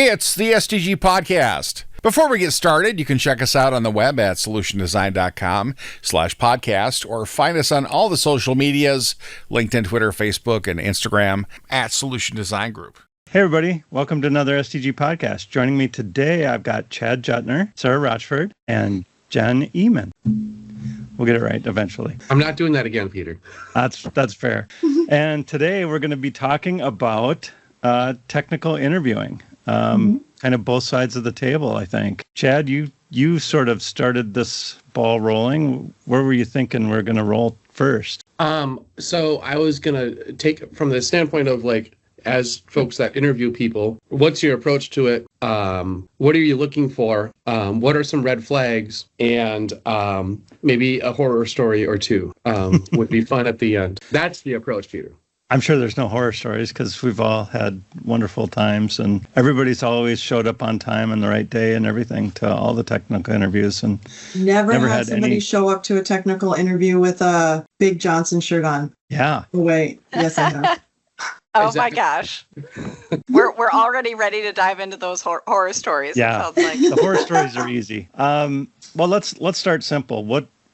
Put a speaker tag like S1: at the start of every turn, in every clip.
S1: It's the SDG Podcast. Before we get started, you can check us out on the web at solutiondesign.com/podcast or find us on all the social medias, LinkedIn, Twitter, Facebook, and Instagram at Solution Design Group.
S2: Hey, everybody. Welcome to another SDG Podcast. Joining me today, I've got Chad Jutner, Sarah Rochford, and Jen Eman. We'll get it right eventually.
S3: I'm not doing that again, Peter.
S2: That's fair. And today we're going to be talking about technical interviewing. Kind of both sides of the table, I think. Chad, you sort of started this ball rolling. Where were you thinking we're going to roll first?
S3: So I was going to take from the standpoint of like, as folks that interview people, what's your approach to it? What are you looking for? What are some red flags? And maybe a horror story or two would be fun at the end. That's the approach, Peter.
S2: I'm sure there's no horror stories because we've all had wonderful times and everybody's always showed up on time and the right day and everything to all the technical interviews. And
S4: never had somebody show up to a technical interview with a Big Johnson shirt on.
S2: Yeah.
S4: Oh, wait. Yes, I have.
S5: Oh my gosh. We're already ready to dive into those horror stories.
S2: Yeah.
S5: It sounds like.
S2: The horror stories are easy. Well, let's start simple.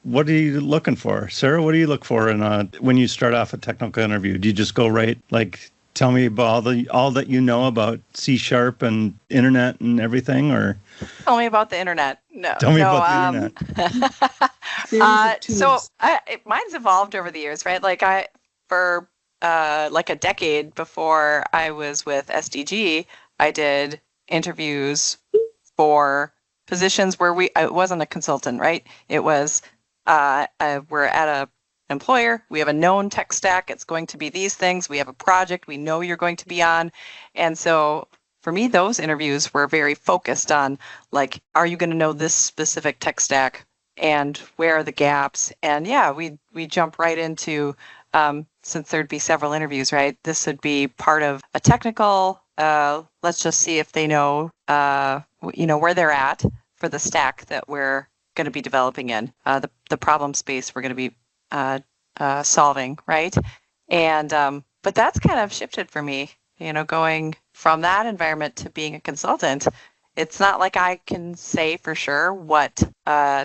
S2: What are you looking for? Sarah, what do you look for when you start off a technical interview? Do you just go right, like, tell me about all that you know about C# and internet and everything, or?
S5: Tell me about the internet. No.
S2: Tell me about the
S5: internet. Mine's evolved over the years, right? Like for like a decade before I was with SDG, I did interviews for positions where I wasn't a consultant, right? It was we're at a employer, we have a known tech stack, it's going to be these things, we have a project we know you're going to be on. And so for me, those interviews were very focused on, like, are you going to know this specific tech stack and where are the gaps? And yeah, we jump right into, since there'd be several interviews, right? This would be part of a technical, let's just see if they know, where they're at for the stack that we're going to be developing in, the problem space we're going to be solving, right? And but that's kind of shifted for me, going from that environment to being a consultant. It's not like I can say for sure what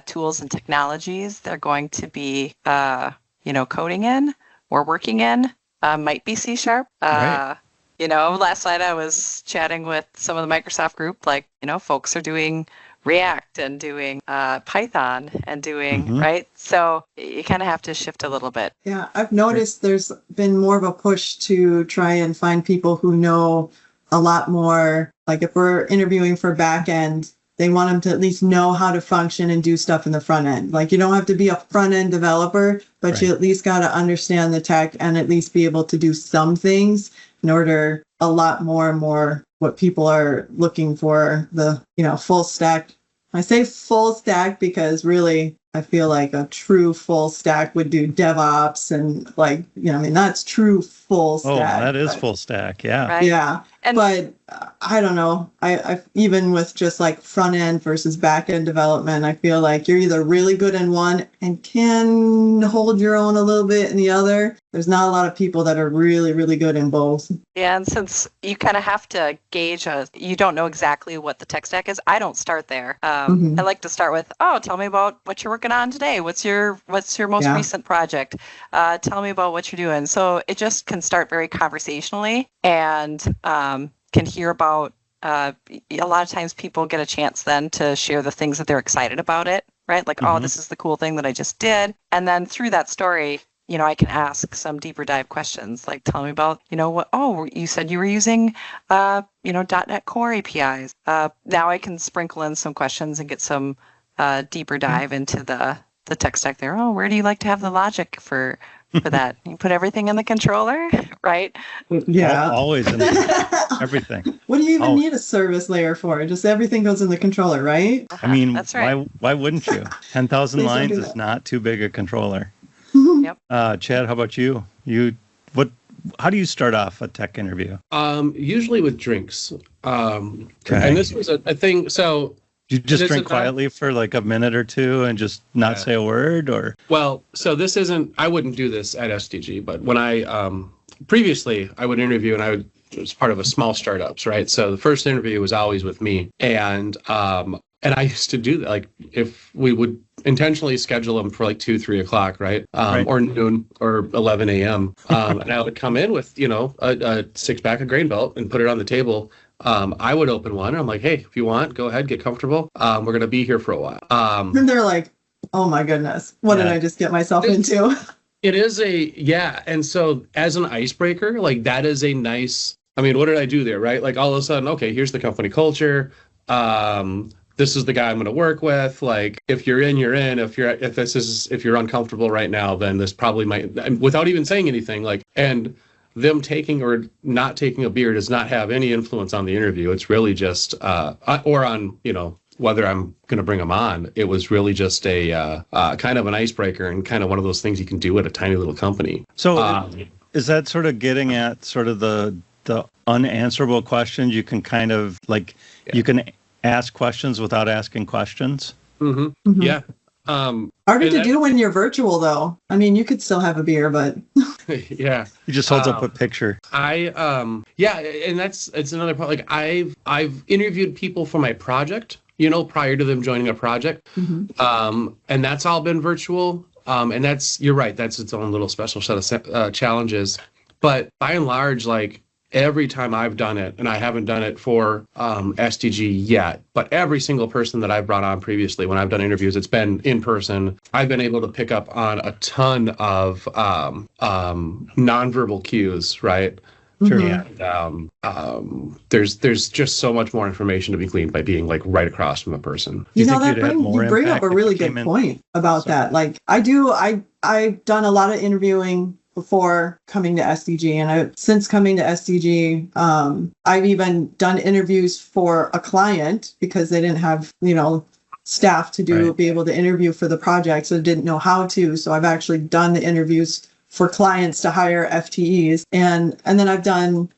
S5: tools and technologies they're going to be, coding in or working in. Might be C#.
S2: Right.
S5: Last night I was chatting with some of the Microsoft group, like, folks are doing React and doing Python and doing, right? So you kind of have to shift a little bit.
S4: Yeah, I've noticed there's been more of a push to try and find people who know a lot more. Like if we're interviewing for back end, they want them to at least know how to function and do stuff in the front end. Like you don't have to be a front end developer, but
S2: right.
S4: You at least got to understand the tech and at least be able to do some things in order a lot more and more what people are looking for, the, full stack. I say full stack because really I feel like a true full stack would do DevOps and that's true full stack.
S2: Oh, that is full stack. Yeah.
S5: Right.
S4: Yeah. But I don't know. I even with just like front end versus back end development, I feel like you're either really good in one and can hold your own a little bit in the other. There's not a lot of people that are really, really good in both.
S5: Yeah, and since you kind of have to gauge, you don't know exactly what the tech stack is, I don't start there. I like to start with, tell me about what you're working on today. What's your most recent project? Tell me about what you're doing. So it just can start very conversationally and can hear about, a lot of times people get a chance then to share the things that they're excited about it, right? Like, this is the cool thing that I just did. And then through that story, I can ask some deeper dive questions, like tell me about, you said you were using, .NET Core APIs. Now I can sprinkle in some questions and get some deeper dive into the tech stack there. Oh, where do you like to have the logic for that? You put everything in the controller, right?
S4: Yeah.
S2: Always in everything.
S4: What do you even need a service layer for? Just everything goes in the controller, right?
S2: I mean,
S5: that's right.
S2: Why wouldn't you? 10,000 lines is not too big a controller.
S5: Yep.
S2: Chad, how about you? How do you start off a tech interview?
S3: Usually with drinks.
S2: Okay.
S3: And this was a thing. So
S2: you just drink quietly for like a minute or two and just not say a word, or?
S3: Well, so this isn't. I wouldn't do this at SDG, but when I previously I would interview and it was part of a small startups, right? So the first interview was always with me, and I used to do that. Like if we would intentionally schedule them for like 2-3 o'clock, right? Or noon or 11 a.m. And I would come in with, a 6-pack of grain belt and put it on the table. I would open one. And I'm like, hey, if you want, go ahead, get comfortable. We're going to be here for a while.
S4: And they're like, oh my goodness, what did I just get myself into?
S3: It is and so as an icebreaker, like that is a nice, I mean, what did I do there, right? Like all of a sudden, okay, here's the company culture. This is the guy I'm going to work with. Like, if you're in, you're in. If you're uncomfortable right now, then this probably might, without even saying anything, like, and them taking or not taking a beer does not have any influence on the interview. It's really just, or on, whether I'm going to bring them on. It was really just a kind of an icebreaker and kind of one of those things you can do at a tiny little company.
S2: So is that sort of getting at sort of the unanswerable questions? You can kind of like, you can ask questions without asking questions.
S3: Mm-hmm. Mm-hmm. Yeah.
S4: Harder to do when you're virtual, though. I mean, you could still have a beer, but
S3: yeah,
S2: he just holds up a picture.
S3: And it's another part. Like I've interviewed people for my project, prior to them joining a project, and that's all been virtual. And you're right, that's its own little special set of challenges. But by and large, like, every time I've done it, and I haven't done it for SDG yet, but every single person that I've brought on previously, when I've done interviews, it's been in person. I've been able to pick up on a ton of nonverbal cues, right?
S2: Sure.
S3: And there's just so much more information to be gleaned by being like right across from a person.
S4: You bring up a really good point about that. Like I've done a lot of interviewing before coming to SDG, and since coming to SDG, I've even done interviews for a client because they didn't have, staff to be able to interview for the project, so didn't know how to. So I've actually done the interviews for clients to hire FTEs, and then I've done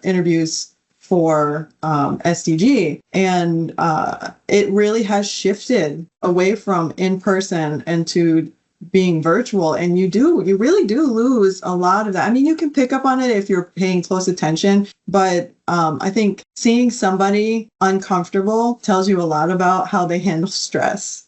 S4: interviews for SDG, and it really has shifted away from in person and to being virtual, and you really do lose a lot of that. I mean, you can pick up on it if you're paying close attention, but I think seeing somebody uncomfortable tells you a lot about how they handle stress.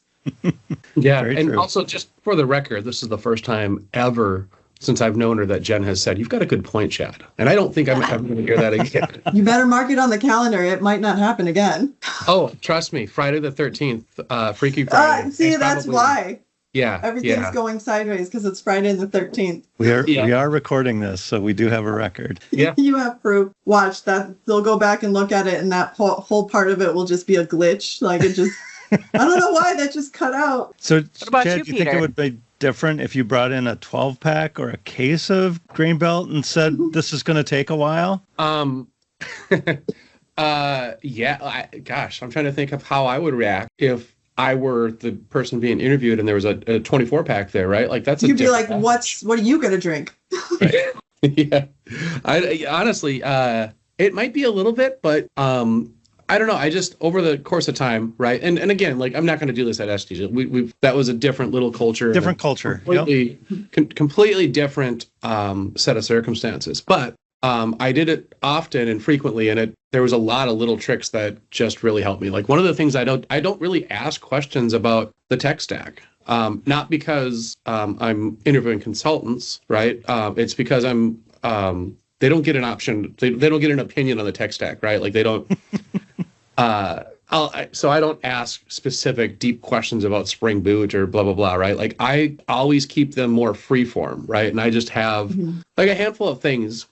S3: Yeah,
S2: Very
S3: and
S2: true.
S3: also, just for the record, this is the first time ever since I've known her that Jen has said, "You've got a good point, Chad," and I don't think I'm ever going to hear that again.
S4: You better mark it on the calendar. It might not happen again.
S3: Oh, trust me, Friday the 13th, Freaky Friday.
S4: See, that's why.
S3: Yeah,
S4: everything's going sideways because it's Friday the 13th.
S2: We are recording this, so we do have a record.
S3: Yeah,
S4: you have proof. Watch that. They'll go back and look at it, and that whole part of it will just be a glitch. Like it just, I don't know why that just cut out.
S2: So,
S5: what about
S2: Chad, do you think it would be different if you brought in a 12-pack or a case of grain belt and said this is going to take a while?
S3: Yeah. Gosh, I'm trying to think of how I would react if I were the person being interviewed and there was a 24-pack there, right? Like that's
S4: you'd be like, what are you gonna drink?
S3: Yeah, I honestly, it might be a little bit, but I don't know. I just over the course of time, right? And again, like I'm not going to do this at SDG. We that was a different little culture, completely different set of circumstances, but. I did it often and frequently, and there was a lot of little tricks that just really helped me. Like one of the things I don't really ask questions about the tech stack, not because I'm interviewing consultants, right? It's because they don't get an option. They don't get an opinion on the tech stack, right? Like they don't. So I don't ask specific deep questions about Spring Boot or blah, blah, blah, right? Like I always keep them more freeform, right? And I just have like a handful of things,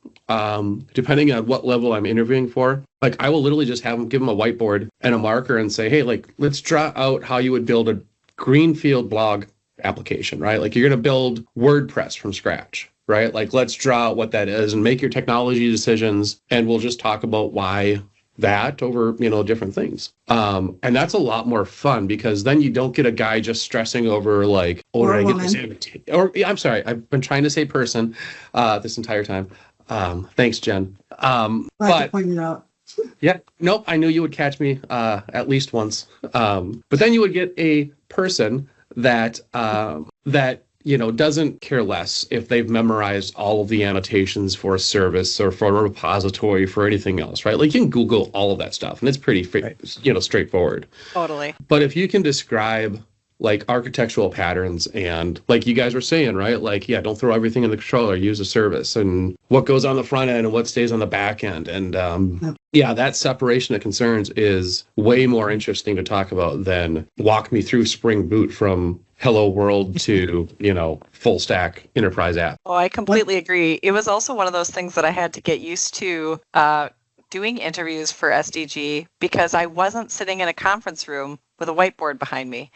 S3: depending on what level I'm interviewing for. Like I will literally just give them a whiteboard and a marker and say, hey, like let's draw out how you would build a greenfield blog application, right? Like you're going to build WordPress from scratch, right? Like let's draw out what that is and make your technology decisions. And we'll just talk about why that over, different things. And that's a lot more fun because then you don't get a guy just stressing over like, oh, did I get this? Or I'm sorry, I've been trying to say person this entire time. Thanks, Jen.
S4: But point it out.
S3: Yeah, nope, I knew you would catch me at least once. But then you would get a person that doesn't care less if they've memorized all of the annotations for a service or for a repository for anything else, right? Like you can Google all of that stuff and it's pretty, straightforward.
S5: Totally.
S3: But if you can describe like architectural patterns and like you guys were saying, right? Like, yeah, don't throw everything in the controller, use a service and what goes on the front end and what stays on the back end. And that separation of concerns is way more interesting to talk about than walk me through Spring Boot from Hello World to, full stack enterprise app.
S5: Oh, I completely agree. It was also one of those things that I had to get used to doing interviews for SDG because I wasn't sitting in a conference room with a whiteboard behind me.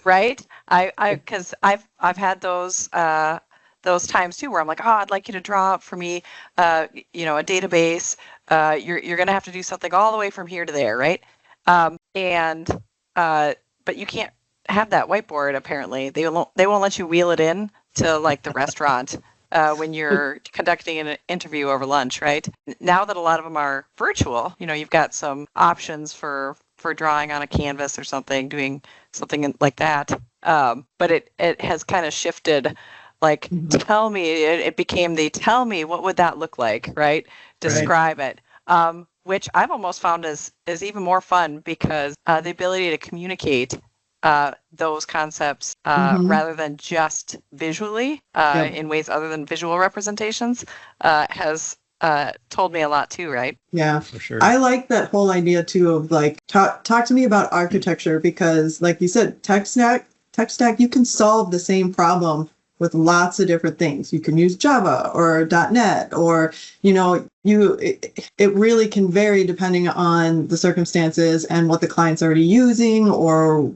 S5: Right? Because I've had those times too where I'm like, oh, I'd like you to draw up for me, a database. You're going to have to do something all the way from here to there, right? But you can't have that whiteboard. Apparently, they won't let you wheel it in to like the restaurant. When you're conducting an interview over lunch, right? Now that a lot of them are virtual, you've got some options for drawing on a canvas or something, doing something like that. But it has kind of shifted, like, tell me, it became tell me, what would that look like, right? Describe it. Which I've almost found is even more fun because the ability to communicate those concepts rather than just visually in ways other than visual representations has told me a lot too, right?
S4: Yeah,
S2: for sure.
S4: I like that whole idea too of like talk to me about architecture because like you said, tech stack, you can solve the same problem with lots of different things. You can use Java or .NET or, it really can vary depending on the circumstances and what the client's already using or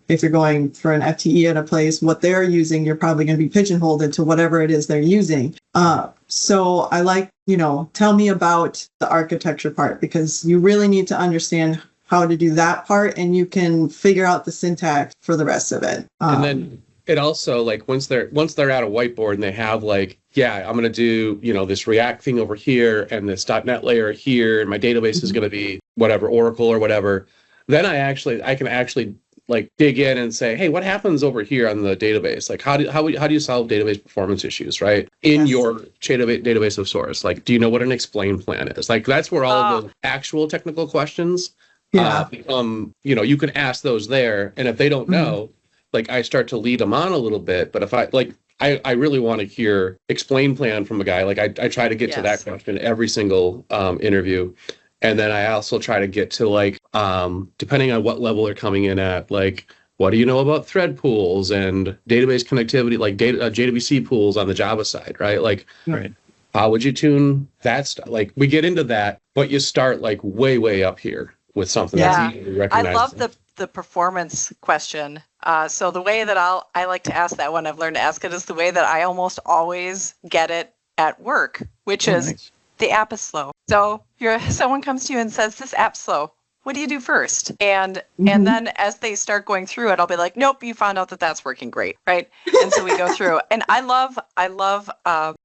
S4: if you're going for an FTE at a place, what they're using, you're probably going to be pigeonholed into whatever it is they're using. So I like, tell me about the architecture part because you really need to understand how to do that part and you can figure out the syntax for the rest of it.
S3: And then it also like once they're at a whiteboard and they have like, yeah, I'm going to do, this React thing over here and this .NET layer here and my database is going to be whatever, Oracle or whatever. Then I can actually like dig in and say, hey, what happens over here on the database? Like how do you solve database performance issues, right? In your database of source. Like, do you know what an explain plan is? Like that's where all of the actual technical questions become, you can ask those there. And if they don't know, like I start to lead them on a little bit. But if I really want to hear explain plan from a guy, like I try to get to that question every single interview. And then I also try to get to like, depending on what level they're coming in at, like, what do you know about thread pools and database connectivity, like JDBC pools on the Java side, right? Like, how would you tune that stuff? Like, we get into that, but you start like way, way up here with something that's easily recognized.
S5: I love the performance question. So the way that I like to ask that one, I've learned to ask it, is the way that I almost always get it at work, which is the app is slow. So someone comes to you and says, this app's slow. What do you do first? And then as they start going through it, I'll be like, nope, you found out that that's working great, right? And so we go through. And I love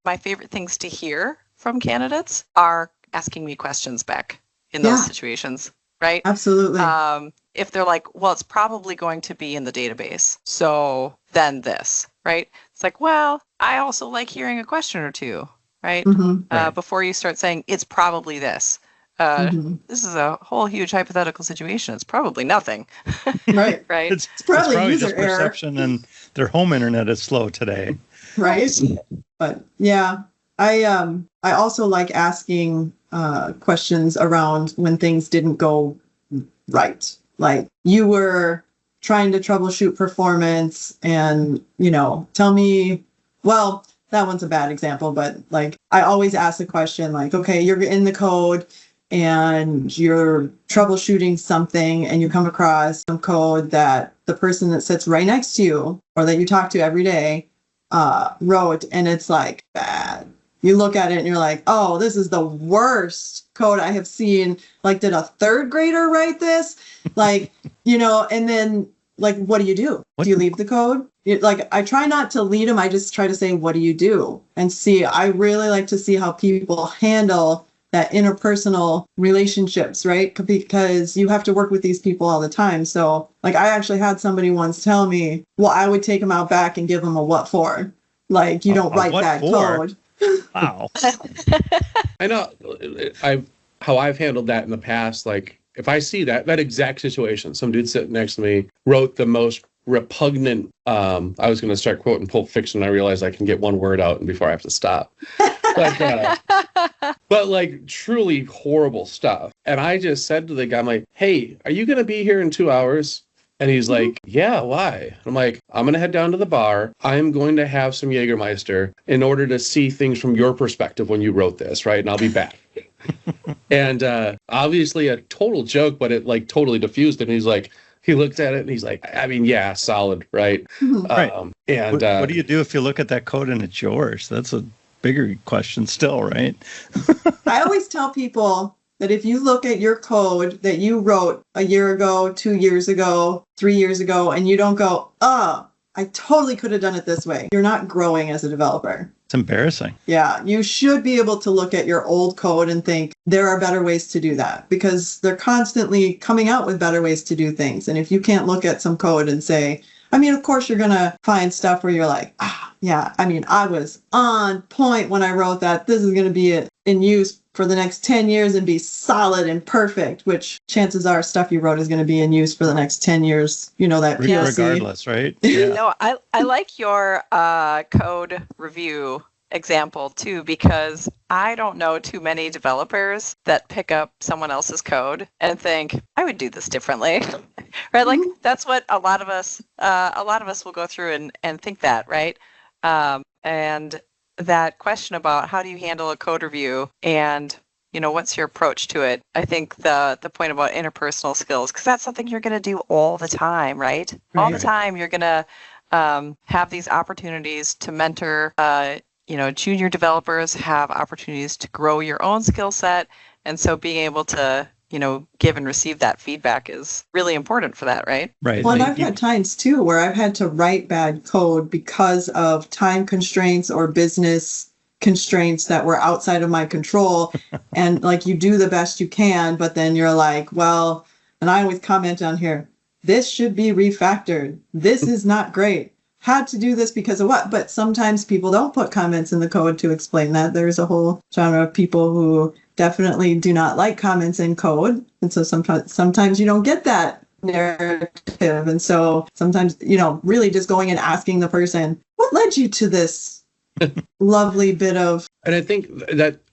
S5: my favorite things to hear from candidates are asking me questions back in those situations, right?
S4: Absolutely.
S5: If they're like, well, it's probably going to be in the database. So then this, right? It's like, well, I also like hearing a question or two, right? Before you start saying it's probably this. This is a whole huge hypothetical situation. It's probably nothing.
S4: Right.
S5: Right.
S2: It's
S4: probably
S2: just
S4: user error.
S2: perception and their home internet is slow today.
S4: Right. But yeah, I also like asking questions around when things didn't go right. Like you were trying to troubleshoot performance and, tell me, well, that one's a bad example, but like I always ask the question like, okay, you're in the code and you're troubleshooting something and you come across some code that the person that sits right next to you or that you talk to every day wrote and it's like bad. You look at it and you're like, oh, this is the worst code I have seen. Like, did a third grader write this? Like, and then like, what do you do? Do you leave the code? Like, I try not to lead them. I just try to say, what do you do? And see, I really like to see how people handle that interpersonal relationships, right? Because you have to work with these people all the time. So like I actually had somebody once tell me, well, I would take them out back and give them a what for. Like you don't write bad code.
S2: Wow.
S3: I know how I've handled that in the past. Like if I see that exact situation, some dude sitting next to me wrote the most repugnant, I was going to start quoting Pulp Fiction, and I realized I can get one word out and before I have to stop. But like truly horrible stuff. And I just said to the guy, I'm like, hey, are you going to be here in 2 hours? And he's like, yeah, why? I'm like, I'm going to head down to the bar. I'm going to have some Jägermeister in order to see things from your perspective when you wrote this, right? And I'll be back. And obviously a total joke, but it like totally diffused it. And he's like, he looked at it and he's like, I mean, yeah, solid, right?
S2: Right.
S3: And
S2: what do you do if you look at that code and it's yours? That's a bigger question still, right?
S4: I always tell people that if you look at your code that you wrote a year ago, 2 years ago, 3 years ago, and you don't go, oh, I totally could have done it this way, you're not growing as a developer.
S2: It's embarrassing.
S4: Yeah, you should be able to look at your old code and think there are better ways to do that because they're constantly coming out with better ways to do things. And if you can't look at some code and say, I mean, of course, you're going to find stuff where you're like, yeah, I mean, I was on point when I wrote that. This is going to be in use for the next 10 years and be solid and perfect, which chances are stuff you wrote is going to be in use for the next 10 years. You know, that PLC.
S2: Regardless, right? Yeah.
S5: No, I like your code review example too, because I don't know too many developers that pick up someone else's code and think, I would do this differently. Right? Like that's what a lot of us will go through and think that, right? And that question about how do you handle a code review and, you know, what's your approach to it? I think the point about interpersonal skills, because that's something you're going to do all the time, right? All the time you're going to have these opportunities to mentor, junior developers, have opportunities to grow your own skill set. And so being able to, give and receive that feedback is really important for that, right?
S2: Right.
S4: Well, and I've had times too where I've had to write bad code because of time constraints or business constraints that were outside of my control. And like you do the best you can, but then you're like, well, and I always comment on here, this should be refactored. This is not great. Had to do this because of what? But sometimes people don't put comments in the code to explain that. There's a whole genre of people who definitely do not like comments in code. And so sometimes you don't get that narrative. And so sometimes, really just going and asking the person, what led you to this lovely bit of...
S3: And I think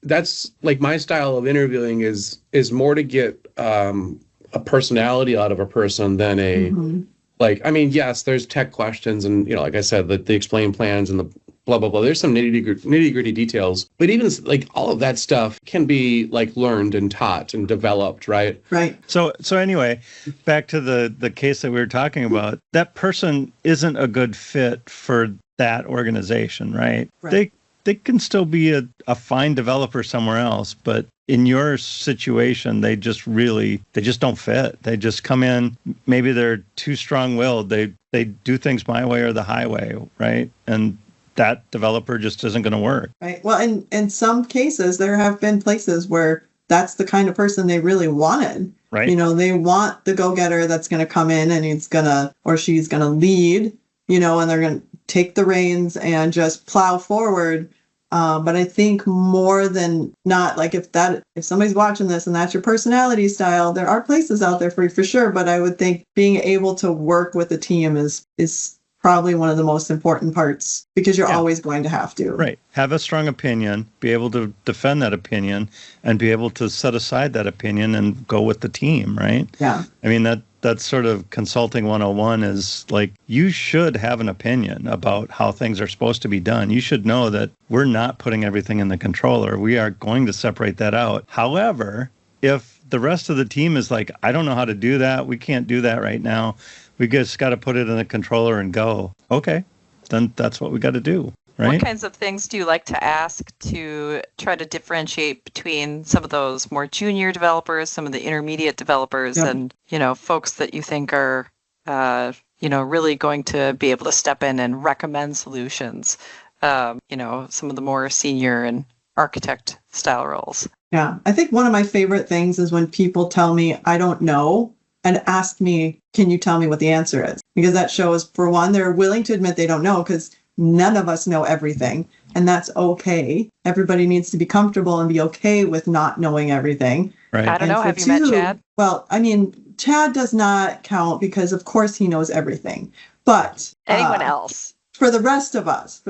S3: that's like my style of interviewing is more to get a personality out of a person than a... Mm-hmm. Like, I mean, yes, there's tech questions and, like I said, the explain plans and the blah, blah, blah. There's some nitty gritty details. But even like all of that stuff can be like learned and taught and developed, right?
S4: Right.
S2: So anyway, back to the case that we were talking about, that person isn't a good fit for that organization, right? They can still be a fine developer somewhere else, but in your situation, they just don't fit. They just come in, maybe they're too strong-willed. They do things my way or the highway, right? And that developer just isn't going to work.
S4: Right. Well, in some cases, there have been places where that's the kind of person they really wanted.
S2: Right.
S4: They want the go-getter that's going to come in and she's going to lead, and they're going to take the reins and just plow forward. But I think more than not, like if somebody's watching this and that's your personality style, there are places out there for sure. But I would think being able to work with a team is probably one of the most important parts because you're always going to have to.
S2: Right. Have a strong opinion, be able to defend that opinion, and be able to set aside that opinion and go with the team, right?
S4: Yeah.
S2: I mean, that's sort of consulting 101 is like, you should have an opinion about how things are supposed to be done. You should know that we're not putting everything in the controller. We are going to separate that out. However, if the rest of the team is like, I don't know how to do that, we can't do that right now, we just got to put it in the controller and go. Okay, then that's what we got to do, right?
S5: What kinds of things do you like to ask to try to differentiate between some of those more junior developers, some of the intermediate developers, and, folks that you think are, really going to be able to step in and recommend solutions, some of the more senior and architect style roles?
S4: Yeah. I think one of my favorite things is when people tell me I don't know and ask me, can you tell me what the answer is? Because that shows, for one, they're willing to admit they don't know, because none of us know everything. And that's okay. Everybody needs to be comfortable and be okay with not knowing everything.
S2: Right.
S5: I don't
S4: And
S5: know.
S4: for
S5: Have you met Chad?
S4: Well, I mean, Chad does not count because, of course, he knows everything. But
S5: Anyone else?
S4: For the rest of us.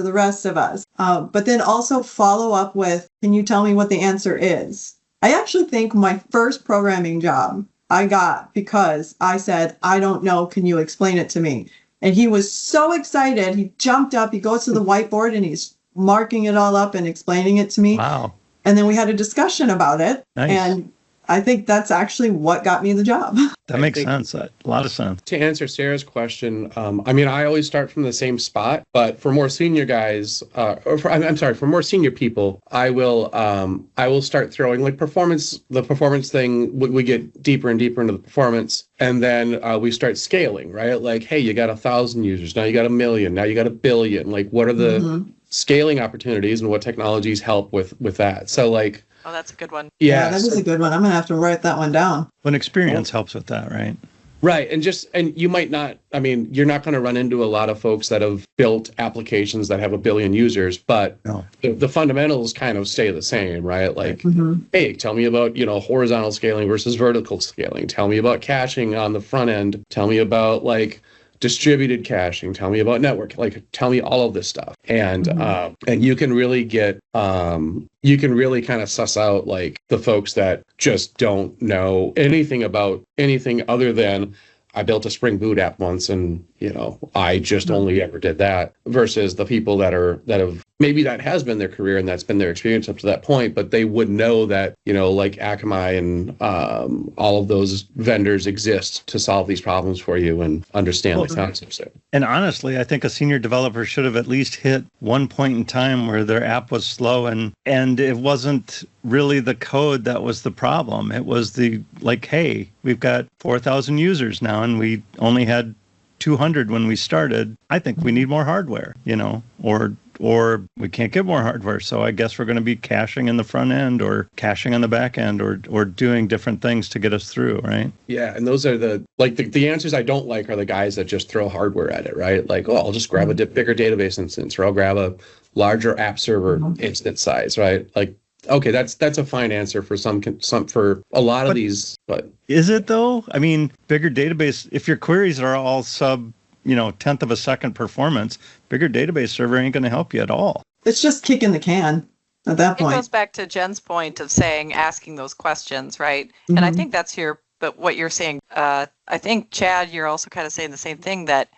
S4: But then also follow up with, can you tell me what the answer is? I actually think my first programming job I got because I said, I don't know. Can you explain it to me? And he was so excited. He jumped up. He goes to the whiteboard and he's marking it all up and explaining it to me.
S2: Wow.
S4: And then we had a discussion about it.
S2: Nice.
S4: And I think that's actually what got me the job.
S2: That makes sense. A lot of sense.
S3: To answer Sarah's question, I mean, I always start from the same spot, but for more senior guys, for more senior people, I will start throwing like the performance thing. We get deeper and deeper into the performance, and then we start scaling, right? Like, hey, you got 1,000 users, now you got 1 million, now you got 1 billion. Like, what are the scaling opportunities and what technologies help with that? So like,
S5: oh, that's a good one.
S4: Yeah, that is a good one. I'm going to have to write that one down.
S2: When experience helps with that, right?
S3: Right. And you might not, I mean, you're not going to run into a lot of folks that have built applications that have 1 billion users, but the fundamentals kind of stay the same, right? Like, hey, tell me about, horizontal scaling versus vertical scaling. Tell me about caching on the front end. Tell me about like distributed caching. Tell me about network. Like, tell me all of this stuff. And you can really get, you can really kind of suss out like the folks that just don't know anything about anything other than I built a Spring Boot app once and, I just only ever did that, versus the people that have maybe that has been their career and that's been their experience up to that point, but they would know that, like Akamai and all of those vendors exist to solve these problems for you and understand the concepts.
S2: And honestly, I think a senior developer should have at least hit one point in time where their app was slow and it wasn't really the code that was the problem. It was hey, we've got 4,000 users now and we only had 200 when we started. I think we need more hardware, or we can't get more hardware. So I guess we're going to be caching in the front end or caching on the back end or doing different things to get us through, right?
S3: Yeah. And those are the answers I don't like are the guys that just throw hardware at it, right? Like, I'll just grab a bigger database instance, or I'll grab a larger app server instance size, right? Like, okay, that's a fine answer for some for a lot of these, but
S2: is it though? I mean, bigger database, if your queries are all sub, 10th of a second performance, bigger database server ain't going to help you at all.
S4: It's just kicking the can at that point.
S5: It goes back to Jen's point of asking those questions, right? And I think that's but what you're saying, I think, Chad, you're also kind of saying the same thing, that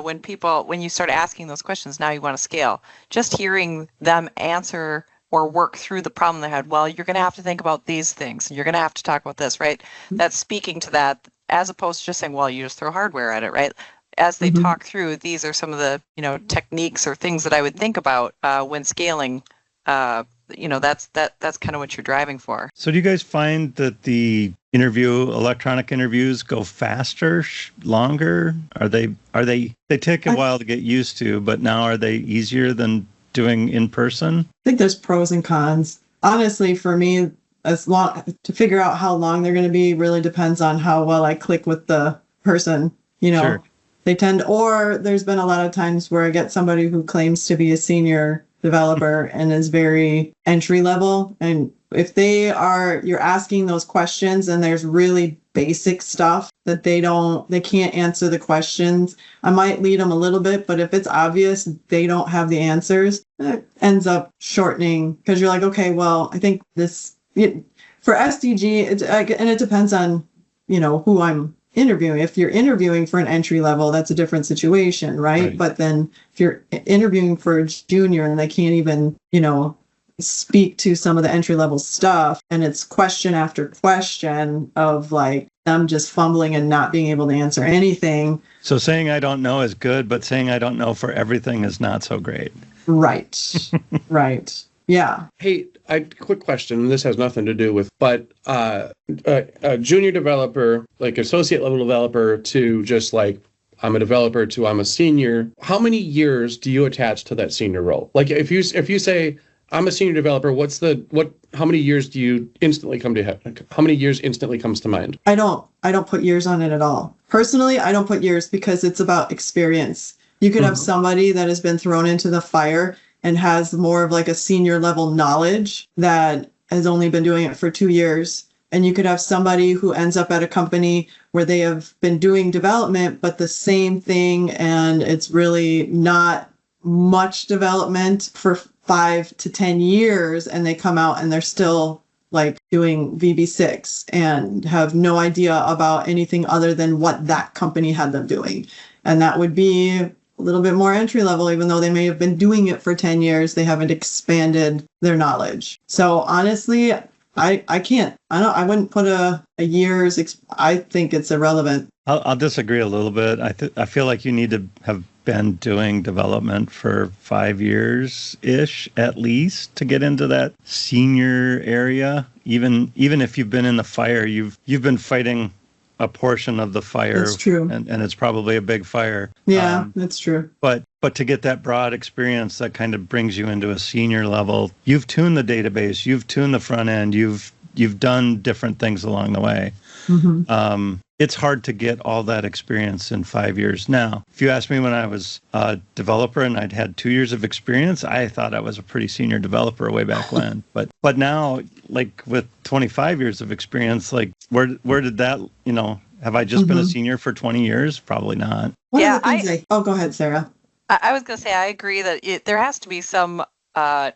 S5: when you start asking those questions, now you want to scale. Just hearing them answer or work through the problem they had, well, you're going to have to think about these things, and you're going to have to talk about this, right? That's speaking to that, as opposed to just saying, well, you just throw hardware at it, right? As they talk through, these are some of the, techniques or things that I would think about when scaling. That's kind of what you're driving for.
S2: So do you guys find that the electronic interviews go faster, longer? They take a while to get used to, but now are they easier than doing in person?
S4: I think there's pros and cons. Honestly, for me, to figure out how long they're going to be really depends on how well I click with the person.
S2: Sure.
S4: Or there's been a lot of times where I get somebody who claims to be a senior developer and is very entry level. And if you're asking those questions and there's really basic stuff that they can't answer the questions, I might lead them a little bit, but if it's obvious they don't have the answers, it ends up shortening, because you're like, okay, well, I think for SDG, and it depends on, who I'm interviewing. If you're interviewing for an entry level, that's a different situation, right? But then if you're interviewing for a junior and they can't even, speak to some of the entry level stuff, and it's question after question of like them just fumbling and not being able to answer anything.
S2: So saying I don't know is good, but saying I don't know for everything is not so great.
S4: Right. Right. Yeah.
S3: Hey, quick question. This has nothing to do with, but a junior developer, like associate level developer, to just like I'm a developer to I'm a senior. How many years do you attach to that senior role? Like if you say I'm a senior developer. How many years do you instantly how many years instantly comes to mind?
S4: I don't put years on it at all. Personally, I don't put years because it's about experience. You could have somebody that has been thrown into the fire and has more of like a senior level knowledge that has only been doing it for 2 years. And you could have somebody who ends up at a company where they have been doing development, but the same thing, and it's really not much development for 5 to 10 years, and they come out and they're still like doing VB6 and have no idea about anything other than what that company had them doing. And that would be a little bit more entry level, even though they may have been doing it for 10 years, they haven't expanded their knowledge. So honestly, I wouldn't put a year's, I think it's irrelevant.
S2: I'll disagree a little bit. I feel like you need to have been doing development for 5 years-ish at least to get into that senior area. Even if you've been in the fire, you've been fighting a portion of the fire.
S4: That's true.
S2: And it's probably a big fire.
S4: Yeah, that's true.
S2: But to get that broad experience that kind of brings you into a senior level, you've tuned the database, you've tuned the front end, you've done different things along the way. Mm-hmm. It's hard to get all that experience in 5 years. Now, if you asked me when I was a developer and I'd had 2 years of experience, I thought I was a pretty senior developer way back when. But now, like with 25 years of experience, like where did that, have I just been a senior for 20 years? Probably not.
S4: Go ahead, Sarah.
S5: I was going to say, I agree that there has to be some, there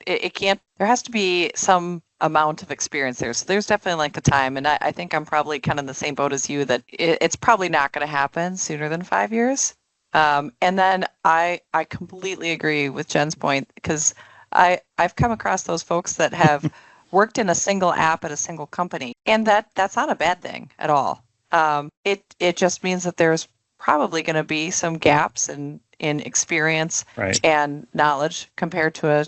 S5: has to be some amount of experience there. So there's definitely like a time. And I think I'm probably kind of in the same boat as you that it's probably not going to happen sooner than 5 years. And then I completely agree with Jen's point because I've come across those folks that have worked in a single app at a single company. And that's not a bad thing at all. It just means that there's probably going to be some gaps in experience and knowledge compared to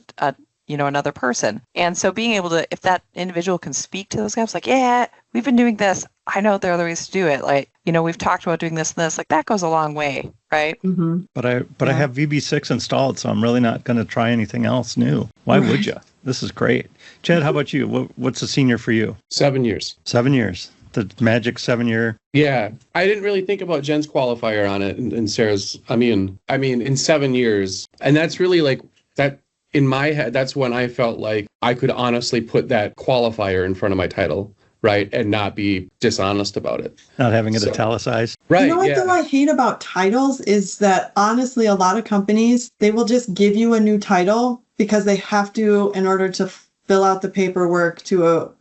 S5: another person. And so being able to, if that individual can speak to those gaps, like, yeah, we've been doing this. I know there are other ways to do it. Like, we've talked about doing this and this, like that goes a long way. Right. Mm-hmm.
S2: But I have VB6 installed, so I'm really not going to try anything else new. Why would you? This is great. Chad, how about you? What's a senior for you?
S3: 7 years.
S2: 7 years. The magic 7 year.
S3: Yeah. I didn't really think about Jen's qualifier on it and Sarah's. I mean, in 7 years. And that's really like that in my head. That's when I felt like I could honestly put that qualifier in front of my title. Right. And not be dishonest about it.
S2: Not having it italicized.
S3: Right.
S4: You know what though I hate about titles is that honestly, a lot of companies, they will just give you a new title because they have to in order to fill out the paperwork to,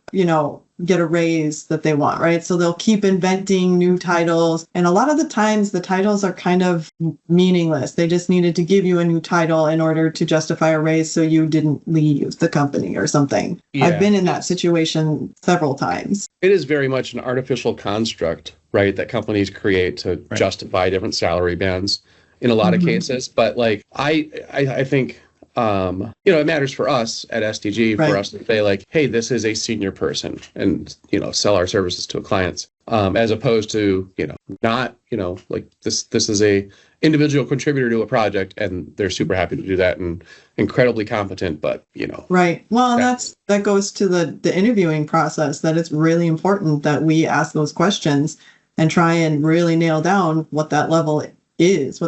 S4: get a raise that they want, right? So they'll keep inventing new titles. And a lot of the times the titles are kind of meaningless. They just needed to give you a new title in order to justify a raise so you didn't leave the company or something. Yeah. I've been in that situation several times.
S3: It is very much an artificial construct, right, that companies create to justify different salary bands in a lot of cases. But like, I think... it matters for us at SDG for us to say like, hey, this is a senior person and, sell our services to clients, as opposed to, not, like this is a individual contributor to a project and they're super happy to do that and incredibly competent, but,
S4: Right. Well, that goes to the interviewing process, that it's really important that we ask those questions and try and really nail down what that level is,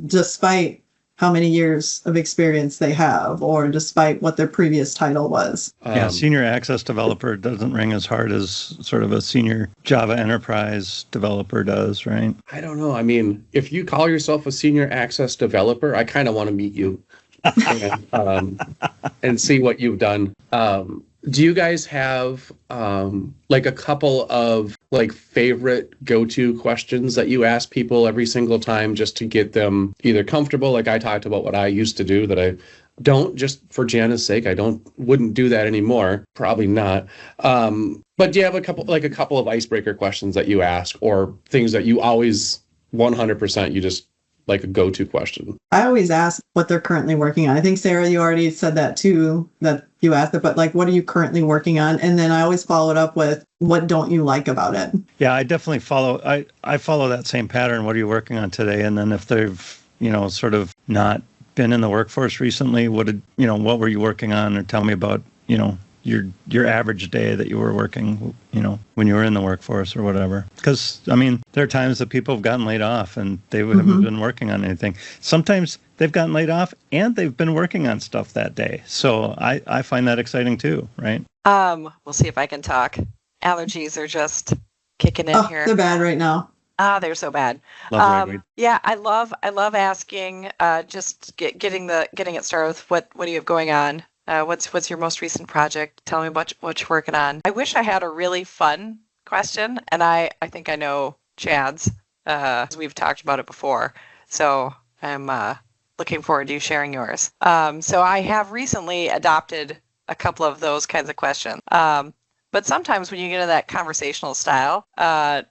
S4: despite how many years of experience they have, or despite what their previous title was.
S2: Senior access developer doesn't ring as hard as sort of a senior Java enterprise developer does, right?
S3: I don't know. I mean, if you call yourself a senior access developer, I kind of want to meet you and see what you've done. Do you guys have like a couple of like favorite go-to questions that you ask people every single time just to get them either comfortable? Like I talked about what I used to do that I don't, just for Jana's sake, wouldn't do that anymore. Probably not. But do you have a couple of icebreaker questions that you ask, or things that you always 100% you just like a go-to question?
S4: I always ask what they're currently working on. I think, Sarah, you already said that too, that you asked it, but like, what are you currently working on? And then I always follow it up with, what don't you like about it?
S2: Yeah, I definitely follow, I follow that same pattern. What are you working on today? And then if they've, sort of not been in the workforce recently? What were you working on? Or tell me about, your average day that you were working, when you were in the workforce or whatever. Because, there are times that people have gotten laid off and they haven't been working on anything. Sometimes they've gotten laid off and they've been working on stuff that day. So I find that exciting too, right?
S5: We'll see if I can talk. Allergies are just kicking in here.
S4: They're bad right now.
S5: They're so bad. Yeah, I love asking, just getting it started with what do you have going on? What's your most recent project? Tell me what you're working on. I wish I had a really fun question, and I think I know Chad's. We've talked about it before, so I'm looking forward to you sharing yours. So I have recently adopted a couple of those kinds of questions. But sometimes when you get into that conversational style, a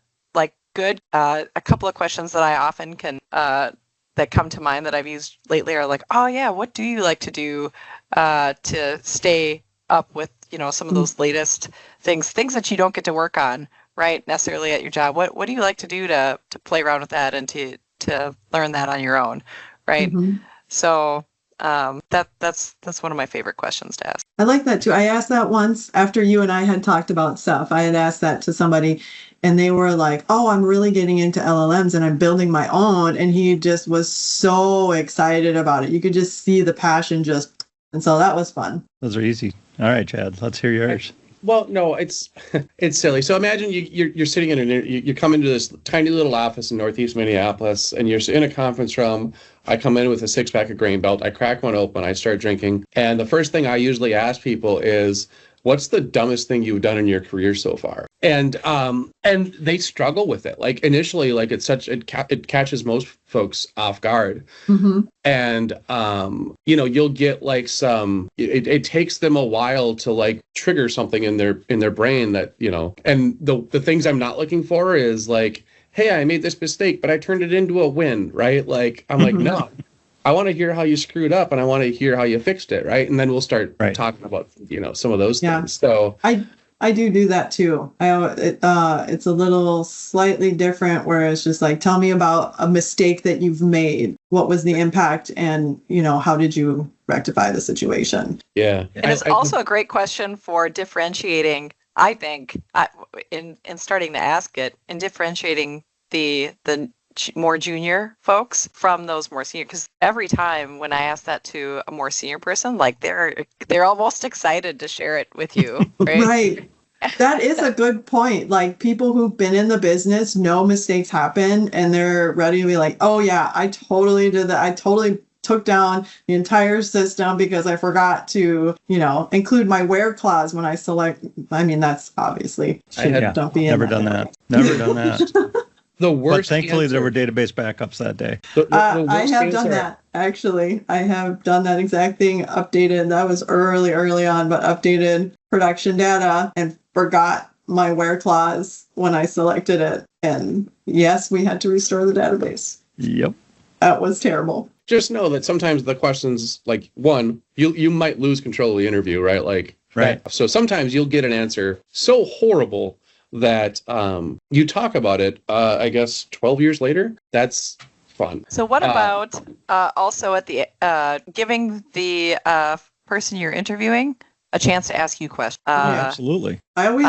S5: couple of questions that I often can that come to mind that I've used lately are like, oh yeah, what do you like to do to stay up with some of those latest things that you don't get to work on right necessarily at your job? What do you like to do to play around with that and to learn that on your own, right? So that's one of my favorite questions to ask.
S4: I like that too. I asked that once after you and I had talked about stuff. I had asked that to somebody and they were like, oh, I'm really getting into LLMs and I'm building my own. And he just was so excited about it. You could just see the passion and so that was fun.
S2: Those are easy. All right, Chad, let's hear yours.
S3: Well, no, it's silly. So imagine you're sitting you come into this tiny little office in Northeast Minneapolis, and you're in a conference room. I come in with a 6-pack of grain belt. I crack one open. I start drinking, and the first thing I usually ask people is, "What's the dumbest thing you've done in your career so far?" And they struggle with it. Like initially, like it catches most folks off guard, and you'll get like it takes them a while to like trigger something in their brain that and the things I'm not looking for is like, hey, I made this mistake, but I turned it into a win, right? Like I'm like, no. I want to hear how you screwed up and I want to hear how you fixed it, right? And then we'll start talking about, some of those things. So
S4: I do that too. It's a little slightly different where it's just like, tell me about a mistake that you've made. What was the impact and, how did you rectify the situation?
S3: Yeah.
S5: And it's also a great question for differentiating, I think, in starting to ask it and differentiating the more junior folks from those more senior, because every time when I ask that to a more senior person, like they're almost excited to share it with you, right?
S4: Right. That is a good point. Like people who've been in the business know mistakes happen and they're ready to be like, oh yeah, I totally did that. I totally took down the entire system because I forgot to, include my where clause when I select. I mean, that's obviously don't be
S2: never done that. Never done that.
S3: The worst.
S2: But thankfully,
S3: answer.
S2: there were database backups that day.
S4: I have done that. Actually, I have done that exact thing. Updated. That was early on, but updated production data and forgot my where clause when I selected it. And yes, we had to restore the database.
S2: Yep.
S4: That was terrible.
S3: Just know that sometimes the questions, like one, you might lose control of the interview, right? Like,
S2: right.
S3: So sometimes you'll get an answer so horrible that you talk about it, I guess, 12 years later. That's fun.
S5: So what about also at the giving the person you're interviewing a chance to ask you questions?
S2: Absolutely.
S4: I always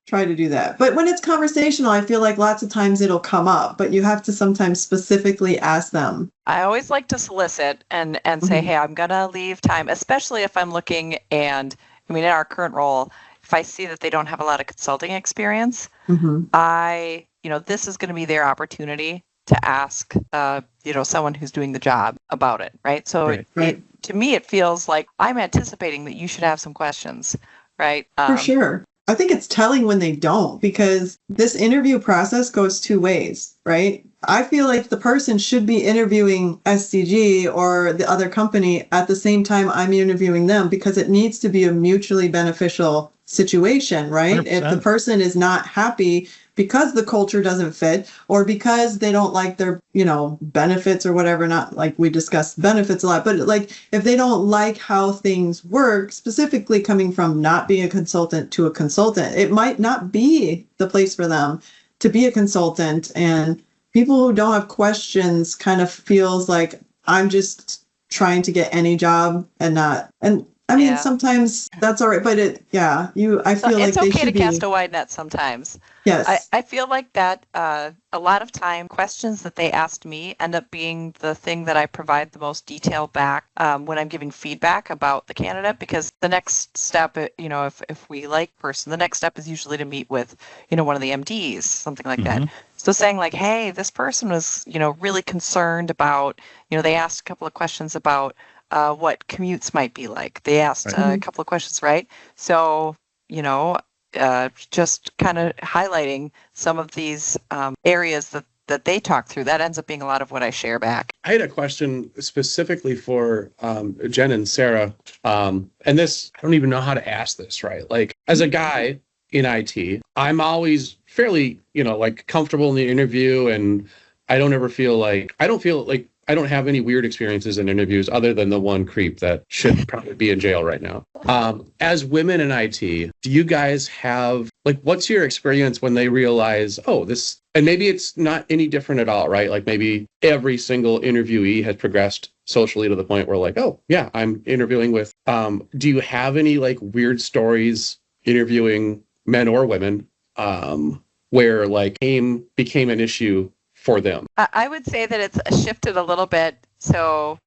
S4: try to do that. But when it's conversational, I feel like lots of times it'll come up, but you have to sometimes specifically ask them.
S5: I always like to solicit and say, hey, I'm going to leave time, especially if I'm looking in our current role, if I see that they don't have a lot of consulting experience, this is going to be their opportunity to ask, someone who's doing the job about it, right? So to me, it feels like I'm anticipating that you should have some questions, right?
S4: For sure. I think it's telling when they don't, because this interview process goes two ways, right? I feel like the person should be interviewing SCG or the other company at the same time I'm interviewing them, because it needs to be a mutually beneficial situation, right? 100%. If the person is not happy because the culture doesn't fit or because they don't like their, benefits or whatever, not like we discussed benefits a lot, but like if they don't like how things work, specifically coming from not being a consultant to a consultant, it might not be the place for them to be a consultant. And people who don't have questions kind of feels like I'm just trying to get any job and not, and I mean, sometimes that's all right, but I feel like
S5: it's
S4: they
S5: okay
S4: should
S5: to cast a wide net sometimes.
S4: Yes.
S5: I feel like that a lot of time questions that they asked me end up being the thing that I provide the most detail back when I'm giving feedback about the candidate, because the next step, if we like person, the next step is usually to meet with, one of the MDs, something like that. So saying like, hey, this person was, really concerned about, they asked a couple of questions about what commutes might be like. They asked a couple of questions, right? So, just kind of highlighting some of these areas that they talk through. That ends up being a lot of what I share back.
S3: I had a question specifically for Jen and Sarah. And this, I don't even know how to ask this, right? Like, as a guy in IT, I'm always fairly, comfortable in the interview, and I don't feel like I don't have any weird experiences in interviews other than the one creep that should probably be in jail right now. As women in IT, do you guys have, what's your experience when they realize, and maybe it's not any different at all, right? Like maybe every single interviewee has progressed socially to the point where I'm interviewing with, do you have any weird stories interviewing men or women where became an issue for them?
S5: I would say that it's shifted a little bit. So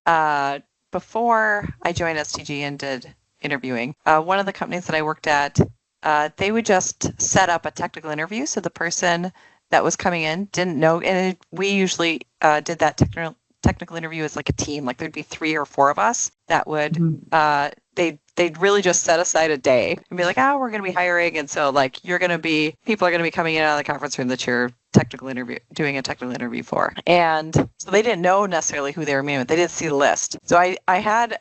S5: before I joined STG and did interviewing, one of the companies that I worked at, they would just set up a technical interview. So the person that was coming in didn't know, and we usually did that technical interview as like a team. Like there'd be 3 or 4 of us that would they'd really just set aside a day and be like, we're going to be hiring, and so people are going to be coming in out of the conference room that you're doing a technical interview for. And so they didn't know necessarily who they were meeting with. They didn't see the list. So I had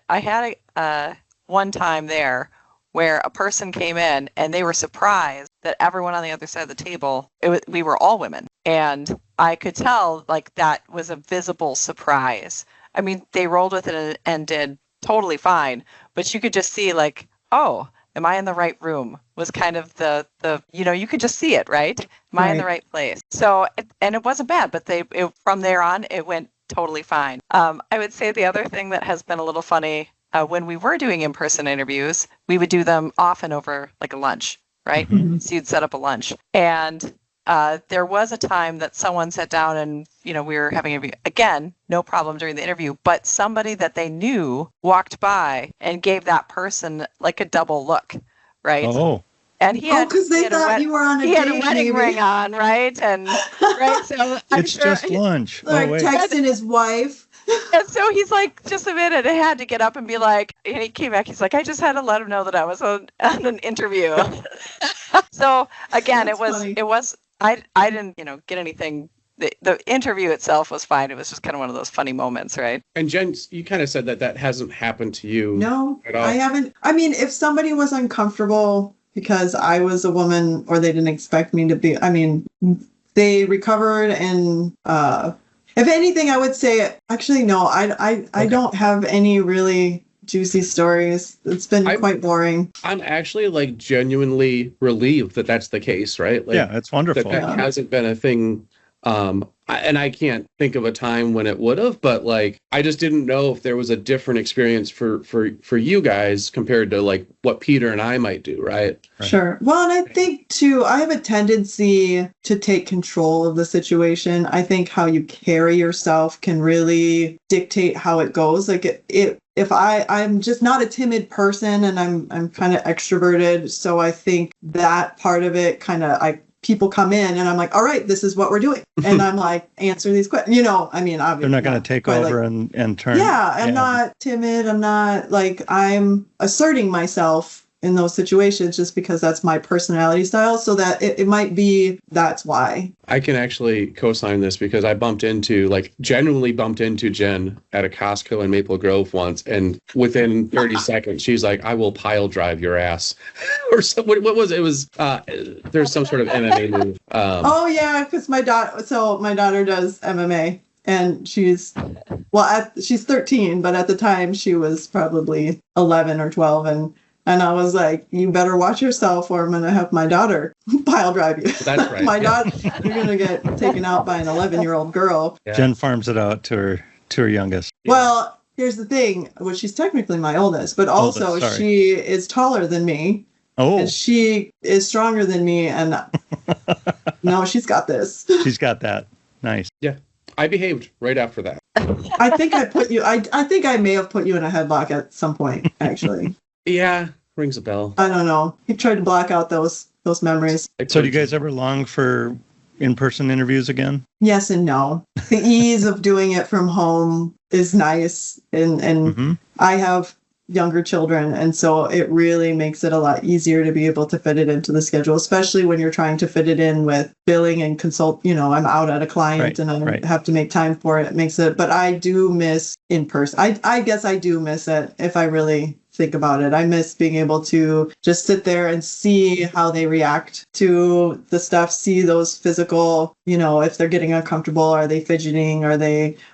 S5: one time there where a person came in and they were surprised that everyone on the other side of the table, we were all women. And I could tell that was a visible surprise. I mean, they rolled with it and did totally fine, but you could just see am I in the right room? Was kind of the you could just see it, right? Am I in the right place? So, and it wasn't bad, but from there on, it went totally fine. I would say the other thing that has been a little funny, when we were doing in-person interviews, we would do them often over a lunch, right? So you'd set up a lunch. And there was a time that someone sat down and, we were having an interview. Again, no problem during the interview, but somebody that they knew walked by and gave that person a double look, right?
S2: Oh.
S5: And he had,
S4: because they thought you were on a date.
S5: He had a wedding ring on, right? And right, so
S2: it's just lunch.
S4: Texting his wife.
S5: And so he's like, just a minute, I had to get up and be like, and he came back, he's like, I just had to let him know that I was on an interview. So again,
S4: That's funny.
S5: it was, I didn't, get anything. The interview itself was fine. It was just kind of one of those funny moments, right?
S3: And Jen, you kind of said that hasn't happened to you.
S4: No,
S3: at all.
S4: I haven't. I mean, if somebody was uncomfortable because I was a woman or they didn't expect me to be, they recovered. And if anything, I would say, actually, no, I don't have any really juicy stories. It's been quite boring.
S3: I'm actually genuinely relieved that that's the case, right?
S2: It's wonderful.
S3: That hasn't been a thing. And I can't think of a time when it would have, but I just didn't know if there was a different experience for you guys compared to what Peter and I might do, right?
S4: Sure. Well, and I think too, I have a tendency to take control of the situation. I think how you carry yourself can really dictate how it goes. If I'm just not a timid person and I'm kind of extroverted, so I think that part of it people come in and I'm like, all right, this is what we're doing. And I'm like, answer these questions. Obviously
S2: they're not going to take over and turn.
S4: Yeah, I'm not timid. I'm not I'm asserting myself in those situations just because that's my personality style. So that it might be that's why.
S3: I can actually co-sign this because I genuinely bumped into Jen at a Costco in Maple Grove once, and within 30 seconds she's like, I will pile drive your ass. Or what was it? It was there's some sort of MMA move.
S4: Oh yeah, because my daughter does MMA. And she's 13, but at the time she was probably 11 or 12, and I was like, you better watch yourself or I'm going to have my daughter pile drive you.
S3: That's right.
S4: My daughter, you're going to get taken out by an 11-year-old girl.
S3: Yeah.
S2: Jen farms it out to her youngest.
S4: Well, here's the thing. Well, she's technically my oldest, but also she is taller than me.
S2: Oh.
S4: And she is stronger than me. And no, she's got this.
S2: She's got that. Nice.
S3: Yeah. I behaved right after that.
S4: I think I put you, I think I may have put you in a headlock at some point, actually.
S3: Yeah. Rings a bell.
S4: I don't know. He tried to block out those memories.
S2: So do you guys ever long for in-person interviews again?
S4: Yes and no. The ease of doing it from home is nice. And I have younger children, and so it really makes it a lot easier to be able to fit it into the schedule, especially when you're trying to fit it in with billing and consult. You know, I'm out at a client and I have to make time for it. It makes it, but I do miss in person. I guess I do miss it if I really think about it. I miss being able to just sit there and see how they react to the stuff, see those physical, you know, if they're getting uncomfortable, are they fidgeting,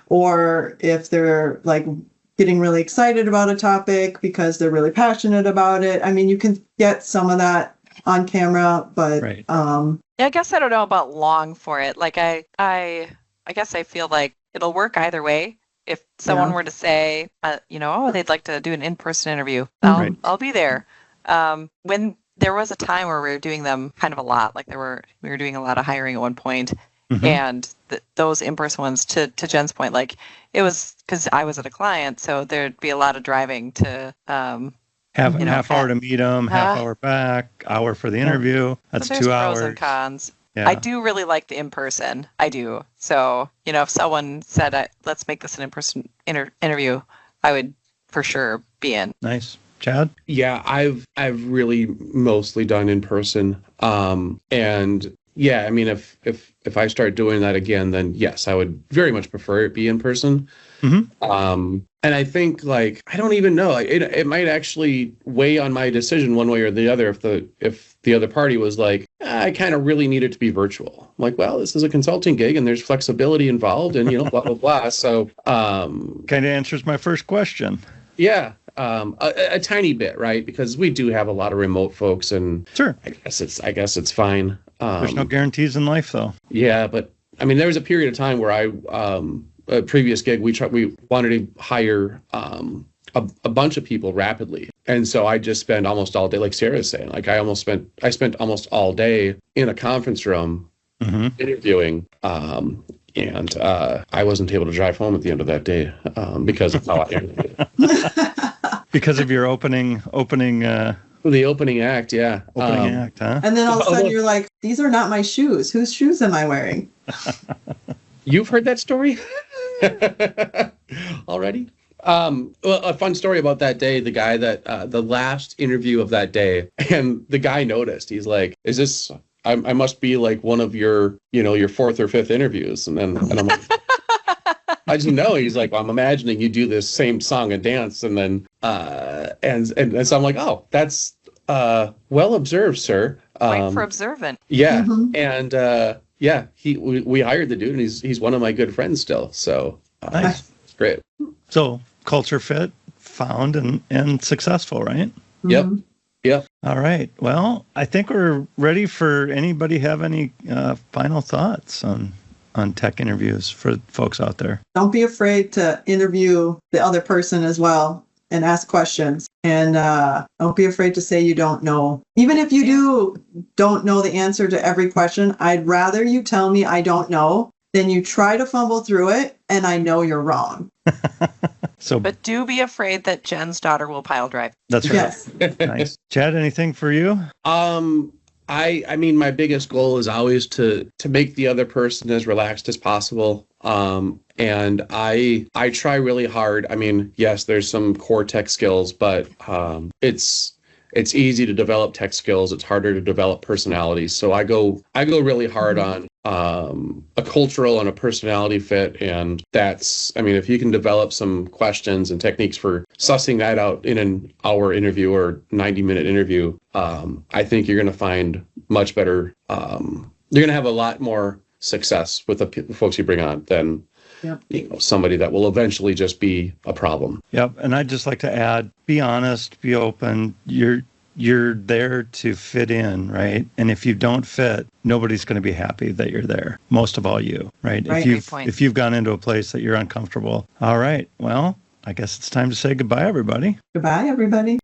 S4: or if they're like getting really excited about a topic because they're really passionate about it. I mean, you can get some of that on camera, but
S5: yeah, I guess I don't know about long for it. Like I guess I feel like it'll work either way. If someone were to say, they'd like to do an in-person interview, I'll be there. When there was a time where we were doing them kind of a lot, like we were doing a lot of hiring at one point, and those in-person ones, to Jen's point, like it was because I was at a client, so there'd be a lot of driving to
S2: have a half hour to meet them, half hour back, hour for the interview. That's 2 hours.
S5: Pros and cons.
S2: Yeah.
S5: I do really like the in-person. I do. So, if someone said, let's make this an in-person interview, I would for sure be in.
S2: Nice. Chad?
S3: Yeah, I've really mostly done in person. And yeah, I mean, if I start doing that again, then yes, I would very much prefer it be in person. And I think, like, I don't even know, it might actually weigh on my decision one way or the other if the other party was like, I kind of really need it to be virtual. I'm like, well, this is a consulting gig and there's flexibility involved and, blah, blah, blah. So kind
S2: of answers my first question.
S3: Yeah. A tiny bit, right? Because we do have a lot of remote folks, and
S2: sure,
S3: I guess it's fine.
S2: There's no guarantees in life, though.
S3: Yeah, but I mean, there was a period of time where a previous gig, we wanted to hire a bunch of people rapidly, and so I just spent almost all day, like Sarah's saying, like I spent almost all day in a conference room interviewing. And I wasn't able to drive home at the end of that day because of how I interviewed.
S2: Because of your opening.
S3: The opening act, yeah.
S2: Opening act, huh?
S4: And then all of a sudden you're like, these are not my shoes. Whose shoes am I wearing?
S3: You've heard that story already? Well, a fun story about that day, the guy that, the last interview of that day, and the guy noticed, he's like, is this, I must be like one of your, your fourth or fifth interviews. And I'm like, I didn't know. He's like, well, I'm imagining you do this same song and dance. And then, and so I'm like, oh, that's well observed, sir.
S5: Right for observant.
S3: Yeah. And yeah, we hired the dude, and he's one of my good friends still. So
S2: nice.
S3: It's great.
S2: So culture fit found and successful, right?
S3: Yep. Yeah.
S2: All right. Well, I think we're ready for anybody have any final thoughts on tech interviews for folks out there.
S4: Don't be afraid to interview the other person as well and ask questions. And don't be afraid to say you don't know. Even if you don't know the answer to every question, I'd rather you tell me I don't know than you try to fumble through it and I know you're wrong.
S5: But do be afraid that Jen's daughter will pile drive.
S2: That's right. Yes. Nice. Chad, anything for you?
S3: I mean, my biggest goal is always to make the other person as relaxed as possible. And I try really hard. I mean, yes, there's some core tech skills, but it's easy to develop tech skills. It's harder to develop personalities. So I go really hard on a cultural and a personality fit. And that's, I mean, if you can develop some questions and techniques for sussing that out in an hour interview or 90-minute interview, I think you're going to find much better. You're going to have a lot more success with the folks you bring on than somebody that will eventually just be a problem.
S2: Yep. And I'd just like to add, be honest, be open. You're there to fit in, right? And if you don't fit, nobody's going to be happy that you're there. Most of all you, right? If you've gone into a place that you're uncomfortable. All right. Well, I guess it's time to say goodbye, everybody.
S4: Goodbye, everybody.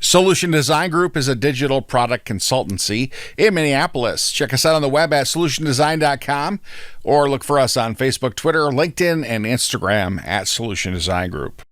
S1: Solution Design Group is a digital product consultancy in Minneapolis. Check us out on the web at solutiondesign.com or look for us on Facebook, Twitter, LinkedIn, and Instagram at Solution Design Group.